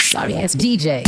Sorry ass DJ.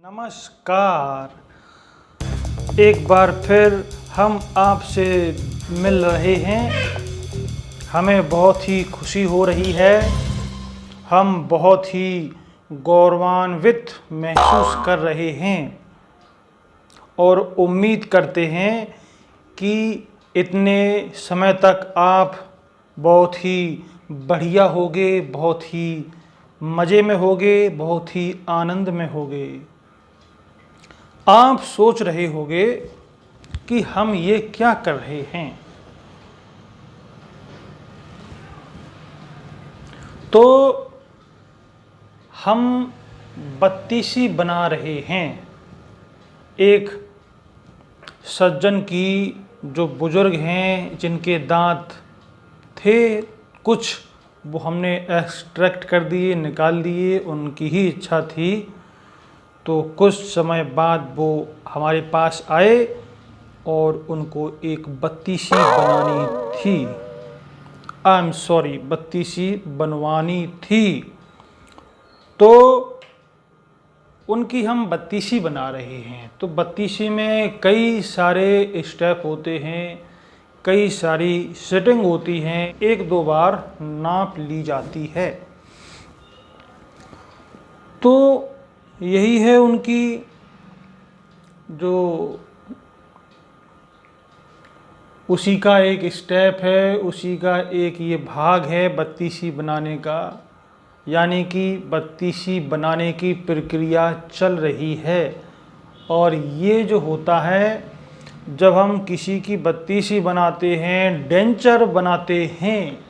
नमस्कार, एक बार फिर हम आपसे मिल रहे हैं। हमें बहुत ही खुशी हो रही है। हम बहुत ही गौरवान्वित महसूस कर रहे हैं और उम्मीद करते हैं कि इतने समय तक आप बहुत ही बढ़िया होगे, बहुत ही मज़े में होगे, बहुत ही आनंद में होगे। आप सोच रहे होंगे कि हम ये क्या कर रहे हैं। तो हम बत्तीसी बना रहे हैं एक सज्जन की, जो बुजुर्ग हैं, जिनके दांत थे कुछ, वो हमने एक्सट्रैक्ट कर दिए, निकाल दिए। उनकी ही इच्छा थी, तो कुछ समय बाद वो हमारे पास आए और उनको एक बत्तीसी बनानी थी। बत्तीसी बनवानी थी। तो उनकी हम बत्तीसी बना रहे हैं। तो बत्तीसी में कई सारे स्टेप होते हैं, कई सारी सेटिंग होती हैं, एक दो बार नाप ली जाती है। तो यही है उनकी जो उसी का एक स्टेप है, उसी का एक ये भाग है बत्तीसी बनाने का। यानी कि बत्तीसी बनाने की प्रक्रिया चल रही है। और ये जो होता है, जब हम किसी की बत्तीसी बनाते हैं, डेंचर बनाते हैं,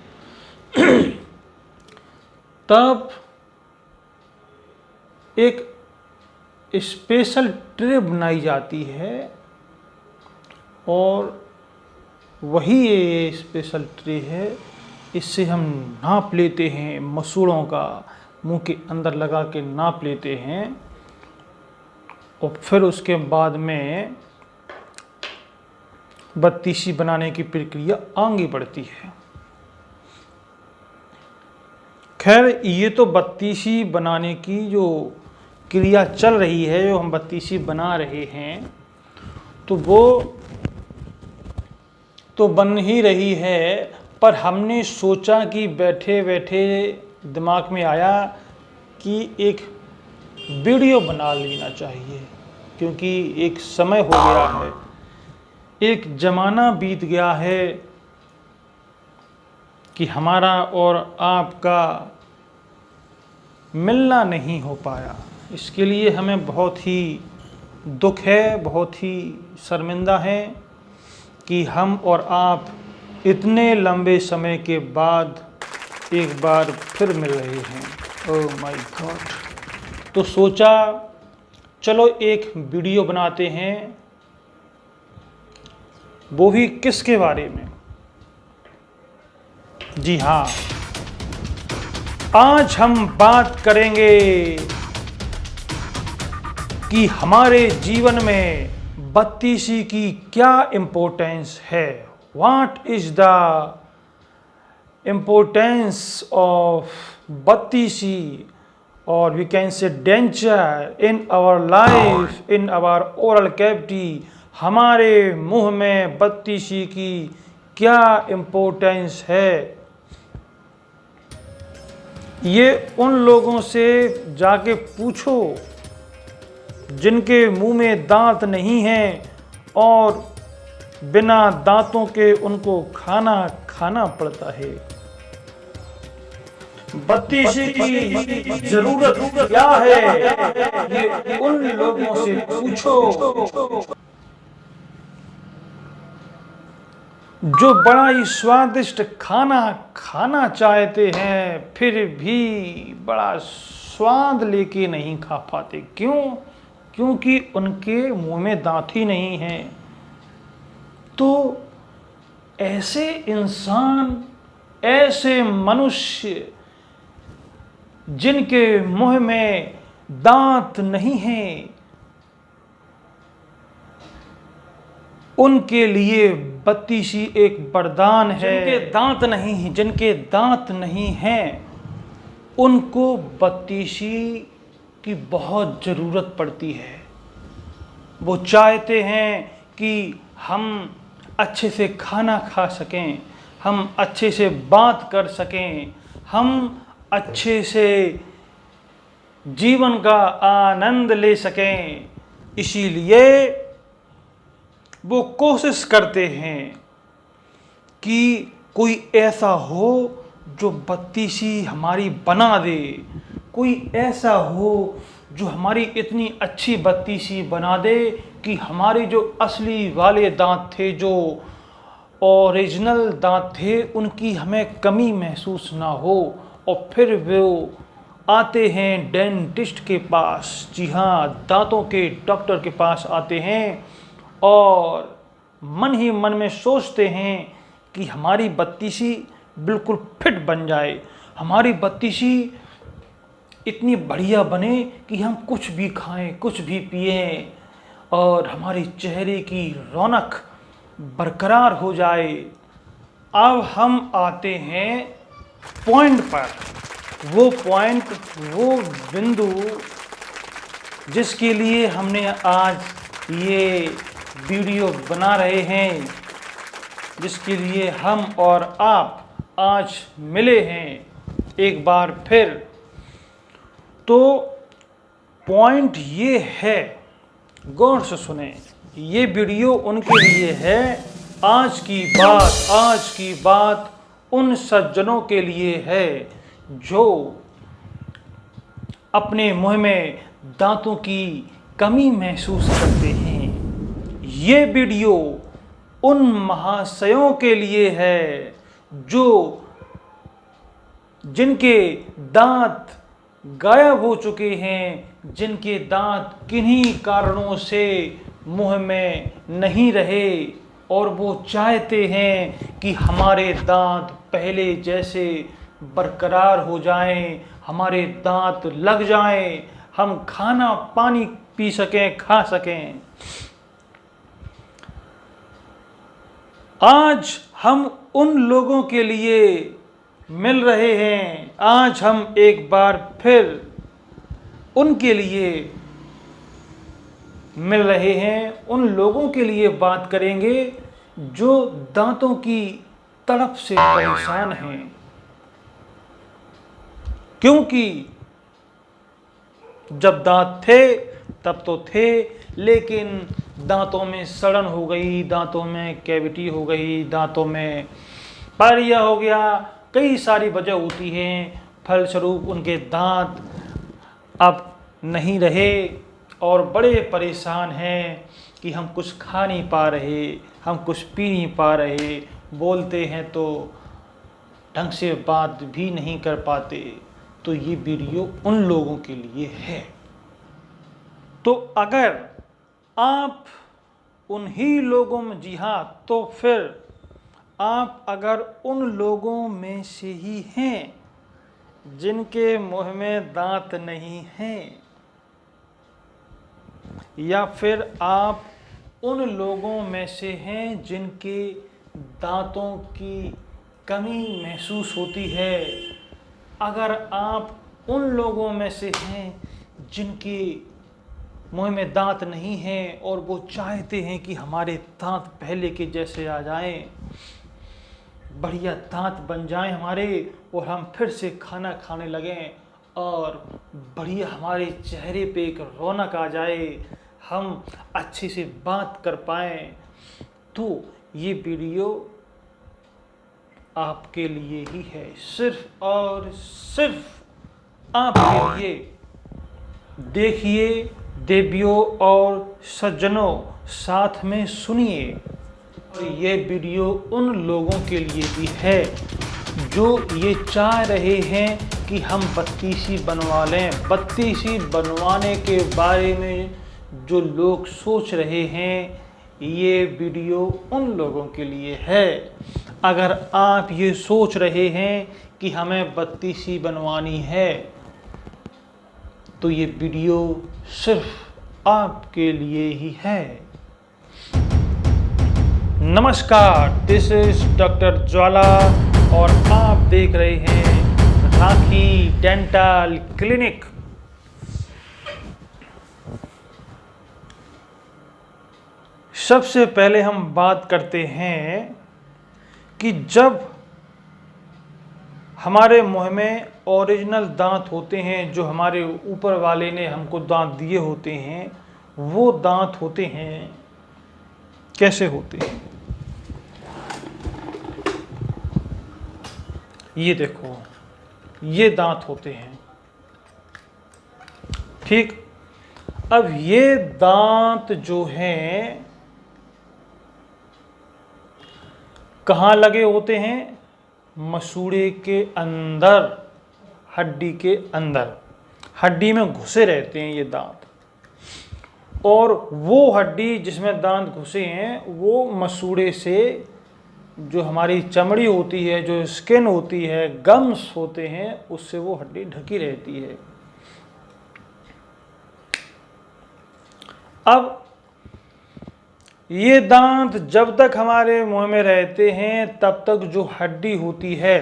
तब एक स्पेशल ट्रे बनाई जाती है और वही ये स्पेशल ट्रे है। इससे हम नाप लेते हैं, मसूड़ों का मुंह के अंदर लगा के नाप लेते हैं और फिर उसके बाद में बत्तीसी बनाने की प्रक्रिया आगे बढ़ती है। खैर, ये तो बत्तीसी बनाने की जो क्रिया चल रही है, जो हम बत्तीसी बना रहे हैं, तो वो तो बन ही रही है। पर हमने सोचा कि बैठे बैठे दिमाग में आया कि एक वीडियो बना लेना चाहिए, क्योंकि एक समय हो गया है, एक ज़माना बीत गया है कि हमारा और आपका मिलना नहीं हो पाया। इसके लिए हमें बहुत ही दुख है, बहुत ही शर्मिंदा है कि हम और आप इतने लंबे समय के बाद एक बार फिर मिल रहे हैं। Oh my God. तो सोचा चलो एक वीडियो बनाते हैं, वो भी किसके बारे में। जी हाँ, आज हम बात करेंगे कि हमारे जीवन में बत्तीसी की क्या इम्पोर्टेंस है। What is the importance of battisi, और we can say denture in our life, in our oral cavity. हमारे मुंह में बत्तीसी की क्या इम्पोर्टेंस है। ये उन लोगों से जाके पूछो जिनके मुंह में दांत नहीं हैं और बिना दांतों के उनको खाना खाना पड़ता है। बत्तीसी की जरूरत क्या है, ये उन लोगों से पूछो जो बड़ा ही स्वादिष्ट खाना खाना चाहते हैं फिर भी बड़ा स्वाद लेके नहीं खा पाते। क्यों? क्योंकि उनके मुंह में दांत ही नहीं है। तो ऐसे इंसान, ऐसे मनुष्य जिनके मुंह में दांत नहीं हैं, उनके लिए बत्तीसी एक वरदान है। जिनके दांत नहीं हैं, उनको बत्तीसी की बहुत ज़रूरत पड़ती है। वो चाहते हैं कि हम अच्छे से खाना खा सकें, हम अच्छे से बात कर सकें, हम अच्छे से जीवन का आनंद ले सकें। इसीलिए वो कोशिश करते हैं कि कोई ऐसा हो जो बत्तीसी हमारी बना दे, कोई ऐसा हो जो हमारी इतनी अच्छी बत्तीसी बना दे कि हमारे जो असली वाले दांत थे, जो ओरिजिनल दांत थे, उनकी हमें कमी महसूस ना हो। और फिर वो आते हैं डेंटिस्ट के पास, जी हाँ, दांतों के डॉक्टर के पास आते हैं और मन ही मन में सोचते हैं कि हमारी बत्तीसी बिल्कुल फिट बन जाए, हमारी बत्तीसी इतनी बढ़िया बने कि हम कुछ भी खाएं, कुछ भी पिएं और हमारे चेहरे की रौनक बरकरार हो जाए। अब हम आते हैं पॉइंट पर, वो पॉइंट, वो बिंदु जिसके लिए हमने आज ये वीडियो बना रहे हैं, जिसके लिए हम और आप आज मिले हैं एक बार फिर। तो पॉइंट ये है, गौर से सुने, ये वीडियो उनके लिए है। आज की बात उन सज्जनों के लिए है जो अपने मुंह में दांतों की कमी महसूस करते हैं। ये वीडियो उन महाशयों के लिए है जो जिनके दांत गायब हो चुके हैं, जिनके दांत किन्हीं कारणों से मुंह में नहीं रहे और वो चाहते हैं कि हमारे दांत पहले जैसे बरकरार हो जाएं, हमारे दांत लग जाएं, हम खाना पानी पी सकें, खा सकें। आज हम उन लोगों के लिए मिल रहे हैं। आज हम एक बार फिर उनके लिए मिल रहे हैं, उन लोगों के लिए बात करेंगे जो दांतों की तड़प से परेशान हैं। क्योंकि जब दांत थे तब तो थे, लेकिन दांतों में सड़न हो गई, दांतों में कैविटी हो गई, दांतों में पायरिया हो गया, कई सारी वजह होती हैं। फलस्वरूप उनके दांत अब नहीं रहे और बड़े परेशान हैं कि हम कुछ खा नहीं पा रहे, हम कुछ पी नहीं पा रहे, बोलते हैं तो ढंग से बात भी नहीं कर पाते। तो ये वीडियो उन लोगों के लिए है। तो अगर आप उन्हीं लोगों में, जी हाँ, तो फिर आप अगर उन लोगों में से ही हैं जिनके मुंह में दांत नहीं हैं, या फिर आप उन लोगों में से हैं जिनके दांतों की कमी महसूस होती है, अगर आप उन लोगों में से हैं जिनके मुंह में दांत नहीं हैं और वो चाहते हैं कि हमारे दांत पहले के जैसे आ जाएं, बढ़िया दांत बन जाएं हमारे और हम फिर से खाना खाने लगें और बढ़िया हमारे चेहरे पे एक रौनक आ जाए, हम अच्छे से बात कर पाएं, तो ये वीडियो आपके लिए ही है, सिर्फ और सिर्फ आपके लिए। देखिए देवियों और सज्जनों, साथ में सुनिए। और ये वीडियो उन लोगों के लिए भी है जो ये चाह रहे हैं कि हम बत्तीसी बनवा लें। बत्तीसी बनवाने के बारे में जो लोग सोच रहे हैं, ये वीडियो उन लोगों के लिए है। अगर आप ये सोच रहे हैं कि हमें बत्तीसी बनवानी है, तो ये वीडियो सिर्फ आपके लिए ही है। नमस्कार, दिस इज डॉक्टर ज्वाला और आप देख रहे हैं राखी डेंटल क्लिनिक। सबसे पहले हम बात करते हैं कि जब हमारे मुंह में ओरिजिनल दांत होते हैं, जो हमारे ऊपर वाले ने हमको दांत दिए होते हैं, वो दांत होते हैं कैसे होते हैं। ये देखो, ये दांत होते हैं, ठीक। अब ये दांत जो हैं कहाँ लगे होते हैं? मसूड़े के अंदर, हड्डी के अंदर, हड्डी में घुसे रहते हैं ये दांत। और वो हड्डी जिसमें दांत घुसे हैं, वो मसूड़े से जो हमारी चमड़ी होती है, जो स्किन होती है, गम्स होते हैं, उससे वो हड्डी ढकी रहती है। अब ये दांत जब तक हमारे मुंह में रहते हैं, तब तक जो हड्डी होती है,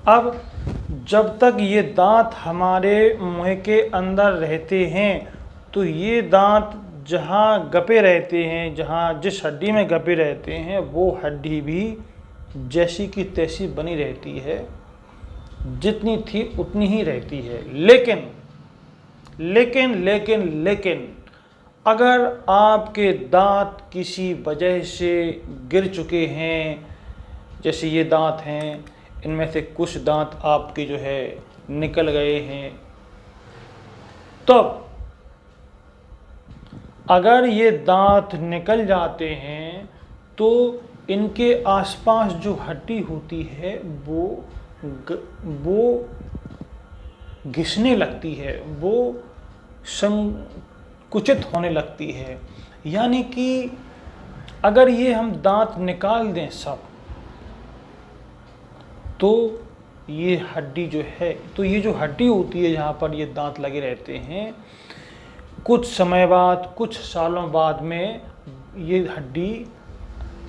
अब जब तक ये दांत हमारे मुंह के अंदर रहते हैं, तो ये दांत जहाँ गपे रहते हैं, जहाँ जिस हड्डी में गपे रहते हैं, वो हड्डी भी जैसी की तैसी बनी रहती है, जितनी थी उतनी ही रहती है। लेकिन लेकिन लेकिन लेकिन अगर आपके दांत किसी वजह से गिर चुके हैं, जैसे ये दांत हैं, इनमें से कुछ दांत आपके जो है निकल गए हैं, तो अगर ये दांत निकल जाते हैं तो इनके आसपास जो हड्डी होती है वो घिसने लगती है, वो संकुचित होने लगती है। यानी कि अगर ये हम दांत निकाल दें सब, तो ये हड्डी जो है, तो ये जो हड्डी होती है जहाँ पर ये दांत लगे रहते हैं, कुछ समय बाद, कुछ सालों बाद में ये हड्डी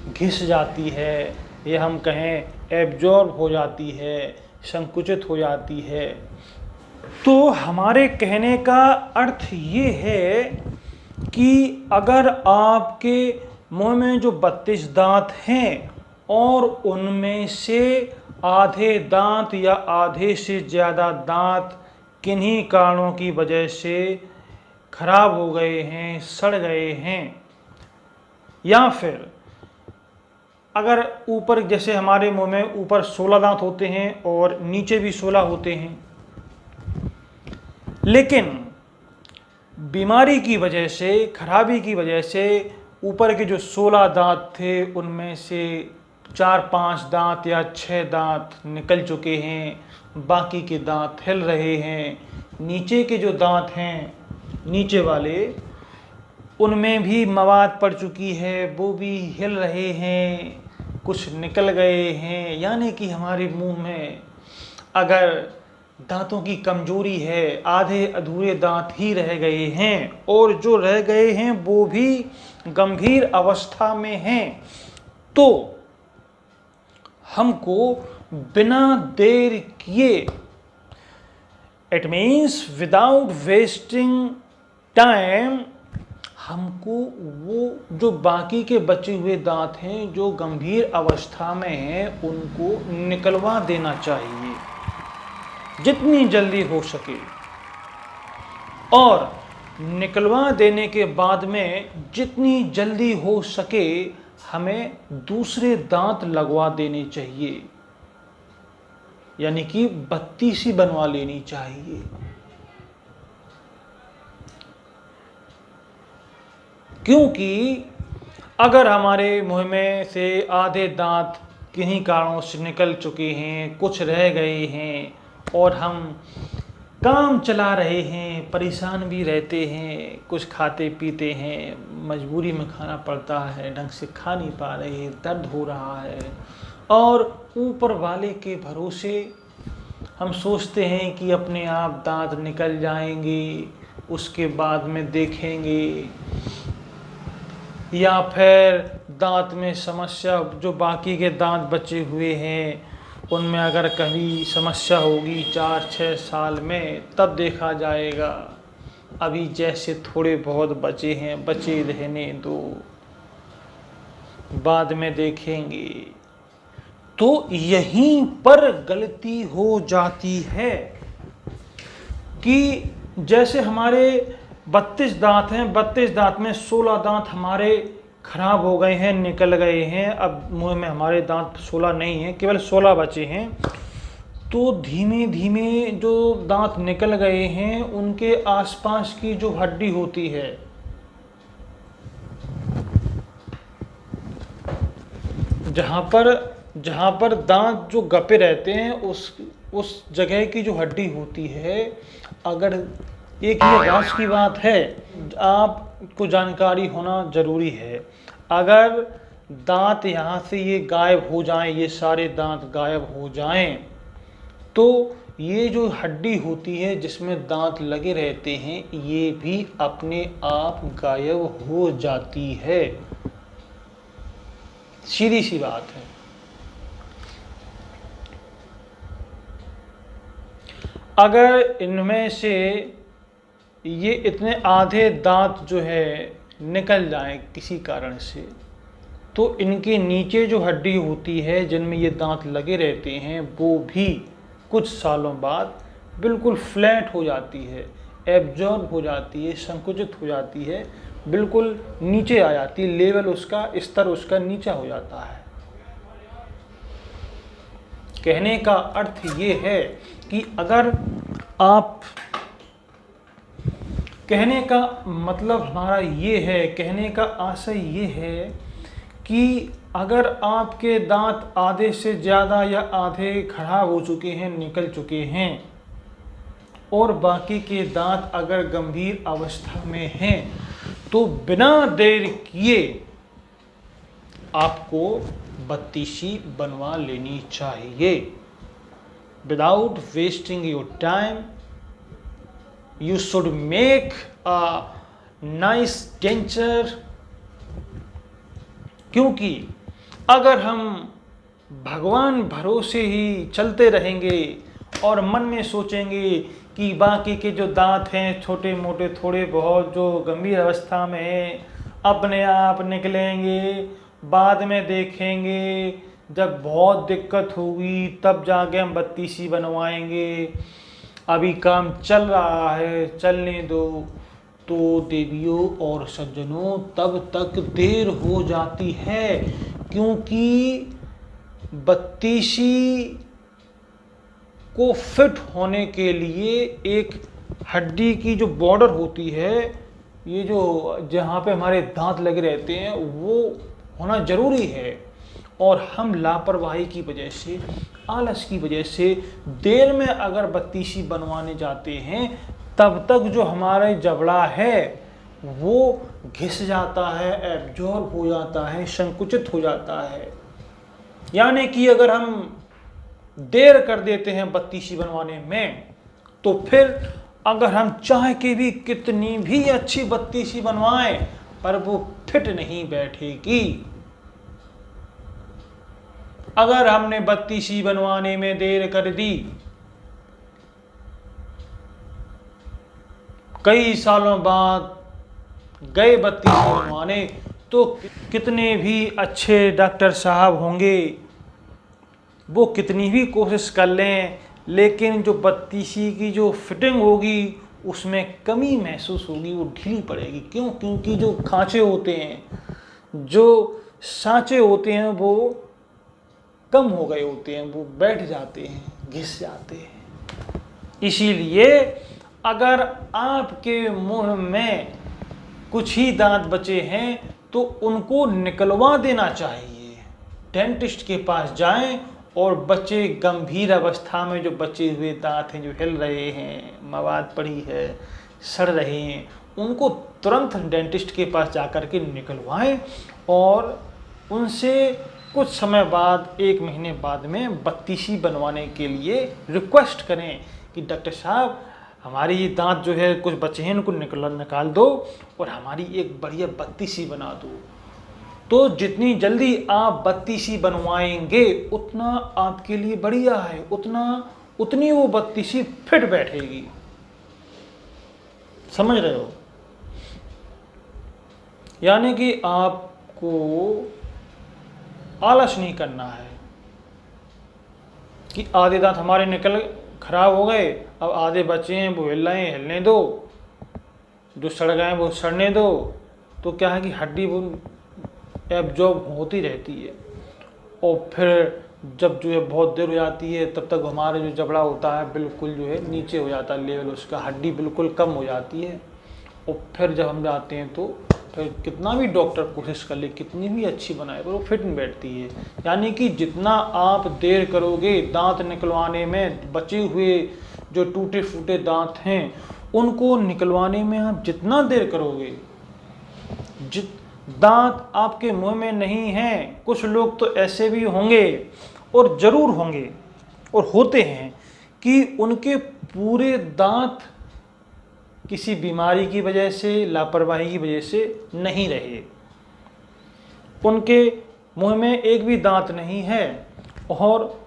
घिस जाती है, या हम कहें एब्जॉर्ब हो जाती है, संकुचित हो जाती है। तो हमारे कहने का अर्थ ये है कि अगर आपके मुंह में जो 32 दांत हैं और उनमें से आधे दांत या आधे से ज़्यादा दांत किन्हीं कारणों की वजह से खराब हो गए हैं, सड़ गए हैं, या फिर अगर ऊपर, जैसे हमारे मुंह में ऊपर 16 दांत होते हैं और नीचे भी 16 होते हैं, लेकिन बीमारी की वजह से, खराबी की वजह से ऊपर के जो 16 दांत थे उनमें से 4-5 दांत या 6 दांत निकल चुके हैं, बाकी के दांत हिल रहे हैं। नीचे के जो दांत हैं, नीचे वाले, उनमें भी मवाद पड़ चुकी है, वो भी हिल रहे हैं, कुछ निकल गए हैं। यानी कि हमारे मुंह में अगर दांतों की कमजोरी है, आधे अधूरे दांत ही रह गए हैं, और जो रह गए हैं वो भी गंभीर अवस्था में हैं, तो हमको बिना देर किए, it means without wasting time, हमको वो जो बाकी के बचे हुए दांत हैं जो गंभीर अवस्था में हैं, उनको निकलवा देना चाहिए जितनी जल्दी हो सके। और निकलवा देने के बाद में जितनी जल्दी हो सके हमें दूसरे दांत लगवा देने चाहिए, यानी कि बत्तीसी बनवा लेनी चाहिए। क्योंकि अगर हमारे मुंह में से आधे दांत किन्हीं कारणों से निकल चुके हैं, कुछ रह गए हैं और हम काम चला रहे हैं, परेशान भी रहते हैं, कुछ खाते पीते हैं, मजबूरी में खाना पड़ता है, ढंग से खा नहीं पा रहे, दर्द हो रहा है, और ऊपर वाले के भरोसे हम सोचते हैं कि अपने आप दांत निकल जाएंगे, उसके बाद में देखेंगे, या फिर दांत में समस्या, जो बाकी के दांत बचे हुए हैं उनमें अगर कभी समस्या होगी 4-6 साल में, तब देखा जाएगा। अभी जैसे थोड़े बहुत बचे हैं, बचे रहने दो, बाद में देखेंगे। तो यहीं पर गलती हो जाती है कि जैसे हमारे 32 दांत हैं, 32 दांत में 16 दांत हमारे खराब हो गए हैं, निकल गए हैं। अब मुंह में हमारे दांत 16 नहीं हैं, केवल 16 बचे हैं। तो धीमे धीमे जो दांत निकल गए हैं उनके आसपास की जो हड्डी होती है, जहाँ पर दांत जो गपे रहते हैं, उस जगह की जो हड्डी होती है, अगर एक ये राज की बात है, आपको जानकारी होना जरूरी है। अगर दांत यहाँ से ये गायब हो जाएं, ये सारे दांत गायब हो जाएं, तो ये जो हड्डी होती है जिसमें दांत लगे रहते हैं, ये भी अपने आप गायब हो जाती है। सीधी सी बात है। अगर इनमें से ये इतने आधे दांत जो है निकल जाएं किसी कारण से, तो इनके नीचे जो हड्डी होती है जिनमें ये दांत लगे रहते हैं, वो भी कुछ सालों बाद बिल्कुल फ्लैट हो जाती है, एब्जॉर्ब हो जाती है, संकुचित हो जाती है, बिल्कुल नीचे आ जाती है, लेवल उसका, स्तर उसका नीचा हो जाता है। कहने का अर्थ ये है कि अगर आप, कहने का मतलब हमारा ये है, कहने का आशय ये है कि अगर आपके दांत आधे से ज़्यादा या आधे खराब हो चुके हैं, निकल चुके हैं, और बाकी के दांत अगर गंभीर अवस्था में हैं, तो बिना देर किए आपको बत्तीसी बनवा लेनी चाहिए। Without wasting your time, you should make a nice denture। क्योंकि अगर हम भगवान भरोसे ही चलते रहेंगे और मन में सोचेंगे कि बाकी के जो दांत हैं छोटे मोटे थोड़े बहुत जो गंभीर अवस्था में हैं अपने आप निकलेंगे, बाद में देखेंगे, जब बहुत दिक्कत होगी तब जाके हम बत्तीसी बनवाएंगे, अभी काम चल रहा है, चलने दो, तो देवियों और सज्जनों तब तक देर हो जाती है। क्योंकि बत्तीसी को फिट होने के लिए एक हड्डी की जो बॉर्डर होती है, ये जो जहाँ पे हमारे दांत लगे रहते हैं, वो होना ज़रूरी है। और हम लापरवाही की वजह से, आलस की वजह से देर में अगर बत्तीसी बनवाने जाते हैं, तब तक जो हमारा जबड़ा है वो घिस जाता है, एब्जॉर्ब हो जाता है, संकुचित हो जाता है। यानी कि अगर हम देर कर देते हैं बत्तीसी बनवाने में, तो फिर अगर हम चाह के भी कितनी भी अच्छी बत्तीसी बनवाएं, पर वो फिट नहीं बैठेगी। अगर हमने बत्तीसी बनवाने में देर कर दी, कई सालों बाद गए बत्तीसी बनवाने, तो कितने भी अच्छे डॉक्टर साहब होंगे, वो कितनी भी कोशिश कर लें, लेकिन जो बत्तीसी की जो फिटिंग होगी उसमें कमी महसूस होगी, वो ढीली पड़ेगी। क्यों? क्योंकि जो खांचे होते हैं, जो सांचे होते हैं वो कम हो गए होते हैं, वो बैठ जाते हैं, घिस जाते हैं। इसीलिए अगर आपके मुंह में कुछ ही दांत बचे हैं तो उनको निकलवा देना चाहिए। डेंटिस्ट के पास जाएं और बचे गंभीर अवस्था में जो बचे हुए दांत हैं, जो हिल रहे हैं, मवाद पड़ी है, सड़ रहे हैं, उनको तुरंत डेंटिस्ट के पास जाकर के निकलवाएं और उनसे कुछ समय बाद, 1 महीने बाद में बत्तीसी बनवाने के लिए रिक्वेस्ट करें कि डॉक्टर साहब हमारी ये दांत जो है कुछ बचे हैं, उनको निकाल दो और हमारी एक बढ़िया बत्तीसी बना दो। तो जितनी जल्दी आप बत्तीसी बनवाएंगे उतना आपके लिए बढ़िया है, उतनी वो बत्तीसी फिट बैठेगी। समझ रहे हो? यानी कि आपको आलस नहीं करना है कि आधे दांत हमारे निकल खराब हो गए, अब आधे बचे हैं वो हिल रहे हैं, हिलने दो, जो सड़ गए हैं वो सड़ने दो। तो क्या है कि हड्डी वो एब्जॉर्ब होती रहती है और फिर जब जो है बहुत देर हो जाती है तब तक हमारा जो जबड़ा होता है बिल्कुल जो है नीचे हो जाता है लेवल, उसका हड्डी बिल्कुल कम हो जाती है। और फिर जब हम जाते हैं तो फिर कितना भी डॉक्टर कोशिश कर ले, कितनी भी अच्छी बनाए, पर वो फिट नहीं बैठती है। यानी कि जितना आप देर करोगे दांत निकलवाने में, बचे हुए जो टूटे फूटे दांत हैं उनको निकलवाने में आप जितना देर करोगे, दांत आपके मुंह में नहीं हैं। कुछ लोग तो ऐसे भी होंगे और ज़रूर होंगे और होते हैं कि उनके पूरे दांत किसी बीमारी की वजह से, लापरवाही की वजह से नहीं रहे, उनके मुंह में एक भी दांत नहीं है और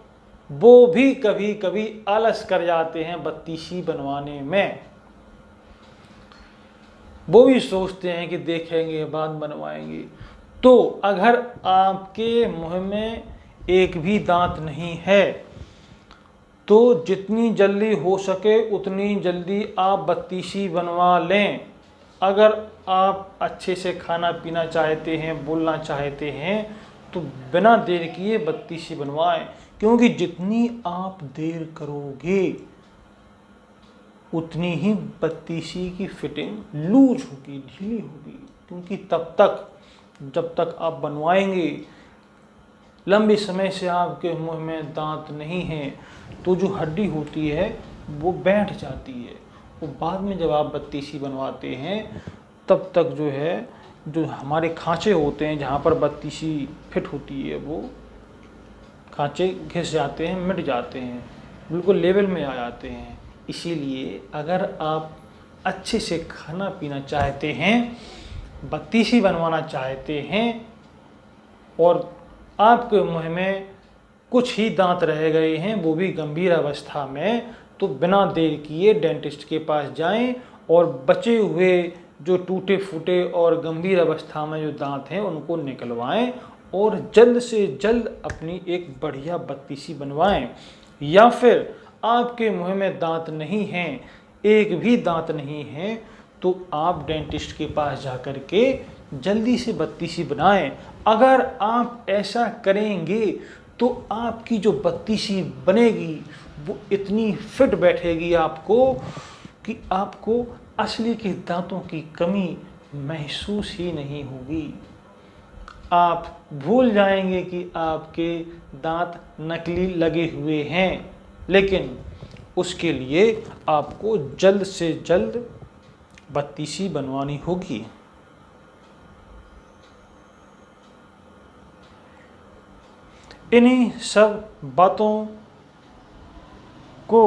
वो भी कभी कभी आलस कर जाते हैं बत्तीसी बनवाने में। वो भी सोचते हैं कि देखेंगे बाद बनवाएंगे। तो अगर आपके मुंह में एक भी दांत नहीं है तो जितनी जल्दी हो सके उतनी जल्दी आप बत्तीसी बनवा लें। अगर आप अच्छे से खाना पीना चाहते हैं, बोलना चाहते हैं, तो बिना देर किए बत्तीसी बनवाएं, क्योंकि जितनी आप देर करोगे उतनी ही बत्तीसी की फिटिंग लूज होगी, ढीली होगी। क्योंकि तब तक जब तक आप बनवाएंगे, लंबे समय से आपके मुंह में दांत नहीं हैं तो जो हड्डी होती है वो बैठ जाती है। वो बाद में जब आप बत्तीसी बनवाते हैं तब तक जो है, जो हमारे खांचे होते हैं जहाँ पर बत्तीसी फिट होती है, वो खांचे घिस जाते हैं, मिट जाते हैं, बिल्कुल लेवल में आ जाते हैं। इसीलिए अगर आप अच्छे से खाना पीना चाहते हैं, बत्तीसी बनवाना चाहते हैं और आपके मुंह में कुछ ही दांत रह गए हैं, वो भी गंभीर अवस्था में, तो बिना देर किए डेंटिस्ट के पास जाएं और बचे हुए जो टूटे फूटे और गंभीर अवस्था में जो दांत हैं उनको निकलवाएं और जल्द से जल्द अपनी एक बढ़िया बत्तीसी बनवाएं। या फिर आपके मुंह में दांत नहीं हैं, एक भी दांत नहीं है, तो आप डेंटिस्ट के पास जाकर के जल्दी से बत्तीसी बनाएं। अगर आप ऐसा करेंगे तो आपकी जो बत्तीसी बनेगी वो इतनी फिट बैठेगी आपको कि आपको असली के दांतों की कमी महसूस ही नहीं होगी। आप भूल जाएंगे कि आपके दांत नकली लगे हुए हैं, लेकिन उसके लिए आपको जल्द से जल्द बत्तीसी बनवानी होगी। इन्हीं सब बातों को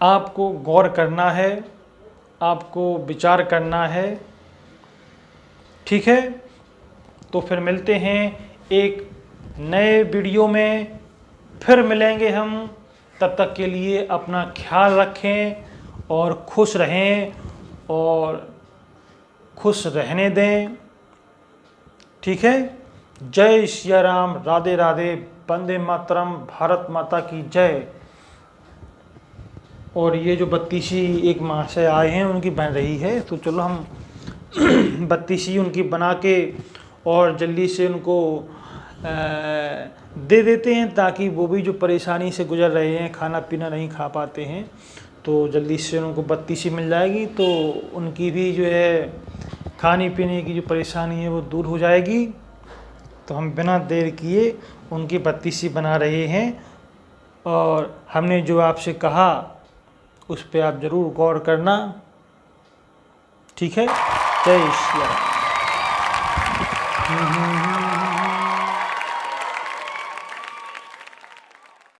आपको गौर करना है, आपको विचार करना है। ठीक है, तो फिर मिलते हैं एक नए वीडियो में, फिर मिलेंगे हम। तब तक के लिए अपना ख्याल रखें और खुश रहें और खुश रहने दें। ठीक है, जय सिया राम, राधे राधे, वंदे मातरम, भारत माता की जय। और ये जो बत्तीसी एक माह से आए हैं उनकी बन रही है, तो चलो हम बत्तीसी उनकी बना के और जल्दी से उनको दे देते हैं, ताकि वो भी जो परेशानी से गुजर रहे हैं, खाना पीना नहीं खा पाते हैं, तो जल्दी से उनको बत्तीसी मिल जाएगी, तो उनकी भी जो है खाने पीने की जो परेशानी है वो दूर हो जाएगी। तो हम बिना देर किए उनकी बत्तीसी बना रहे हैं, और हमने जो आपसे कहा उस पर आप ज़रूर गौर करना, ठीक है। जय श्री राम।